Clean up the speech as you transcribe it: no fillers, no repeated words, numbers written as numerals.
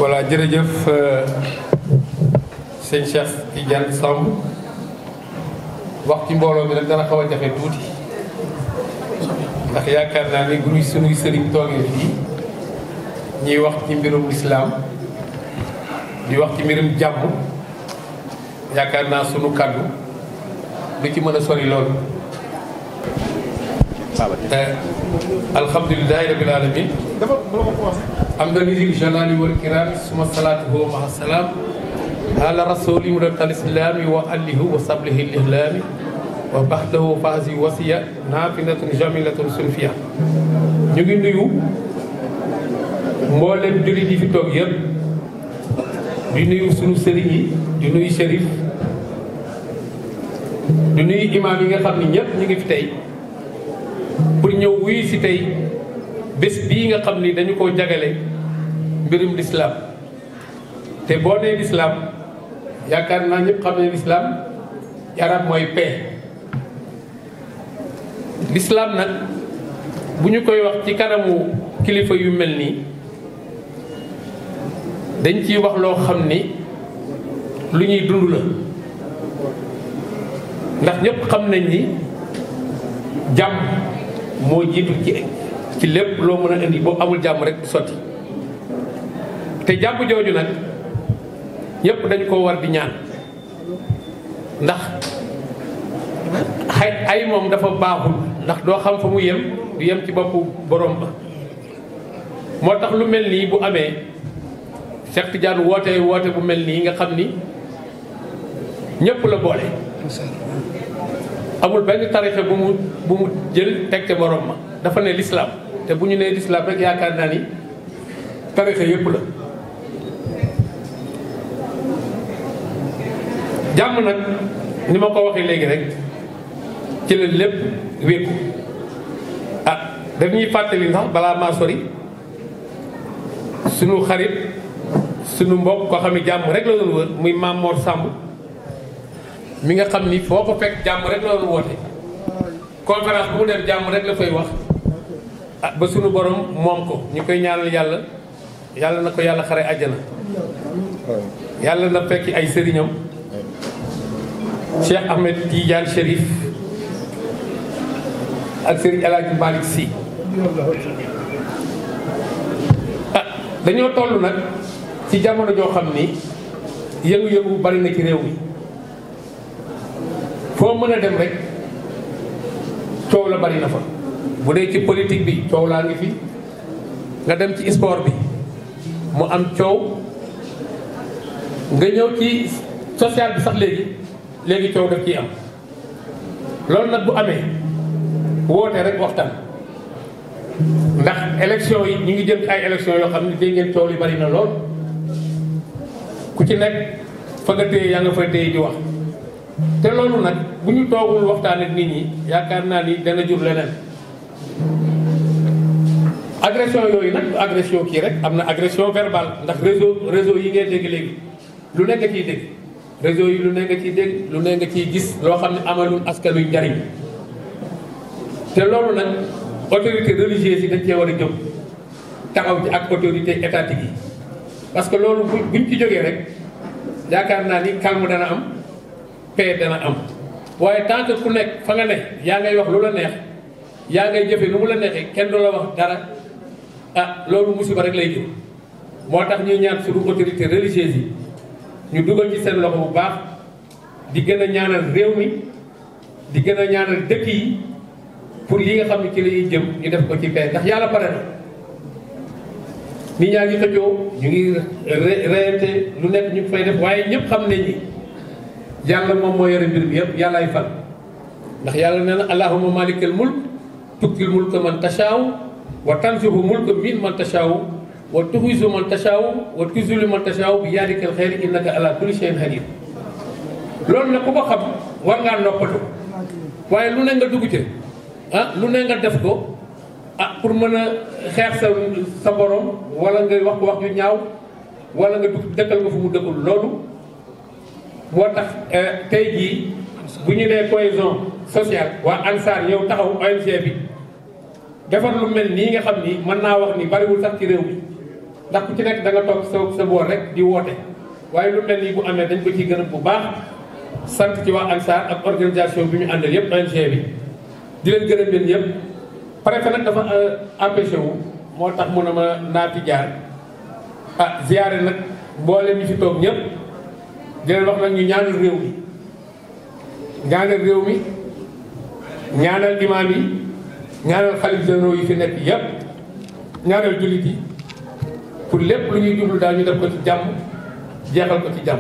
voilà jërëjëf sëñ Cheikh Tidiane Samb wax ci mbooloo mi nag dana xaw a jafe tuuti ndax yaakaar naa ne bu suñuy sëriñ toogee fii ñuy wax ci mbirum lislaam di wax ci mbirum jàmm yaakaar naa sunu kàddu du ci mën a sori loolu. alhamdulilahi rabbil alamin am na nizil jalali wal kiram suma salatuhu maha salam ala rasuli murakal islami wa alihu wa sablihi lihlami wa baxdahu faasi wasiya nafinatun jamilatun sunfiya. ñu ngi nuyu mboolem jullit yi fi toog yëpp di nuyu sunu sëriñ yi di nuyu shérif di nuyu imaam yi nga xam ni ñëpp ñu ngi fi tey pour ñëw wuyu si tey bés bii nga xam ni dañu koo jagale mbirum lislaam te boo nee lislaam yaakaar naa ñëpp xam ne lislaam arab mooy paix. lislaam nag bu ñu koy wax ci kanamu kilifa yu mel nii dañ ciy wax loo xam ni lu ñuy dund la ndax ñëpp xam nañ ni jàmm moo jiitu ci lépp loo mën a indi boo amul jàmm rek du sotti te jàmm jooju nag ñëpp dañ ko war di ñaan ndax ay moom dafa baaxul ndax doo xam fa mu yem du yem ci boppu borom ba moo tax lu mel nii bu amee Cheikh Tidiane woote bu mel nii nga xam ni ñëpp la boole amul benn tarixa bu mu jël teg ca borom ma dafa ne lislaam te bu ñu nee lislaam rek yaakaar naa ni tarixa yëpp la. jàmm nag ni ma ko waxee léegi rek ci la lépp wékku dañuy fàttali ndax balaa maa sori sunu xarit sunu mbokk koo xam ne jàmm rek la doon wër muy Maam Mor Samb mi nga xam ni foo ko fekk jàmm rek la doon woote conférence bu mu def jàmm rek la fay wax ba sunu borom moom ko ñu koy ñaanal yàlla na ko yàlla xare àjjana yàlla na fekki ay sëriñam Cheikh Ahmed Tidiane Chérif ak Serigne El Hadj Malick Sy dañoo toll nag ci jamono joo xam ni yëngu-yëngu bari na ci réew mi foo mën a dem rek coow la bari na fa bu dee ci politique bi coow laa ngi fi nga dem ci sport bi mu am coow nga ñëw ci social bi sax léegi coow daf ciy am loolu nag bu amee woote rek waxtaan ndax élection yi ñu ngi jëm ci ay élection yoo xam ne dégg ngeen coow li bari na lool ku ci nekk fa nga téye yaa nga fa téye di wax te loolu nag bu ñu toogul waxtaan ak nit ñi yaakaar naa ni dana jur leneen agression yooyu nag agression kii rek am na agression verbale ndax réseau yi ngeen dégg léegi lu nekk ciy dégg réseau yi lu ne nga ciy dégg lu ne nga ciy gis loo xam ne amalul askan wi njariñ te loolu nag autorité religieuse yi dañ cee war a jóg taxaw ci ak autorité étatique yi parce que loolu buñ ci jógee rek yaakaar naa ni calme dana am paix dana am waaye tant que ku nekk fa nga ne yaa ngay wax lu la neex yaa ngay jëfe nu mu la neexee kenn du la wax dara loolu musiba rek lay jur moo tax ñuy ñaan suñu autorité religieuse yi ñu dugal ci seen loxo bu baax di gën a ñaanal réew mi di gën a ñaanal dëkk yi pour yi nga xam ne ci la ñuy jëm ñu def ko ci paix ndax yàlla pare na nit ñaa ngi xëccoo ñu ngi reyante lu nekk ñu ngi fay def waaye ñëpp xam nañ ni yàlla moom moo yore mbir bi yëpp yàllaay fal ndax yàlla nee na allahumma malikal mulk tuktil mulka man tashaaw wa tanzihu mulka min man tashaaw wa tuxisu man tashaaw wa tuzillu man tashaaw bi yaadikal xeyri innaka ala kulli shay'in qadir loolu nag ku ko xam war ngaa noppatu waaye lu ne nga dugg ci lu ne nga def ko pour mën a xeex sa borom wala nga wax yu ñaaw wala nga dëkkal nga fu mu dëkkul loolu moo tax tey jii bu ñu nee cohésion sociale waa ANSAR ñëw taxaw ONG bi defar lu mel nii nga xam ni mën naa wax ni bariwul sax ci réew mi ndax ku ci nekk da nga toog sa boor rek di woote waaye lu mel nii bu amee dañ ko ciy gërëm bu baax sant ci waa ANSAR ak organisation bi ñu àndal yëpp ONG bi di leen gërëm leen yëpp préfet nag dafa empêché wu moo tax mu ne ma naa fi jaar ziyaare nag mboolem ñi fi toog ñëpp di leen wax nag ñu ñaanal réew mi ñaanal imaam yi ñaanal xalif généraux yi fi nekk yëpp ñaanal jullit yi pour lépp lu ñuy jublu daal ñu def ko ci jàmm jeexal ko ci jàmm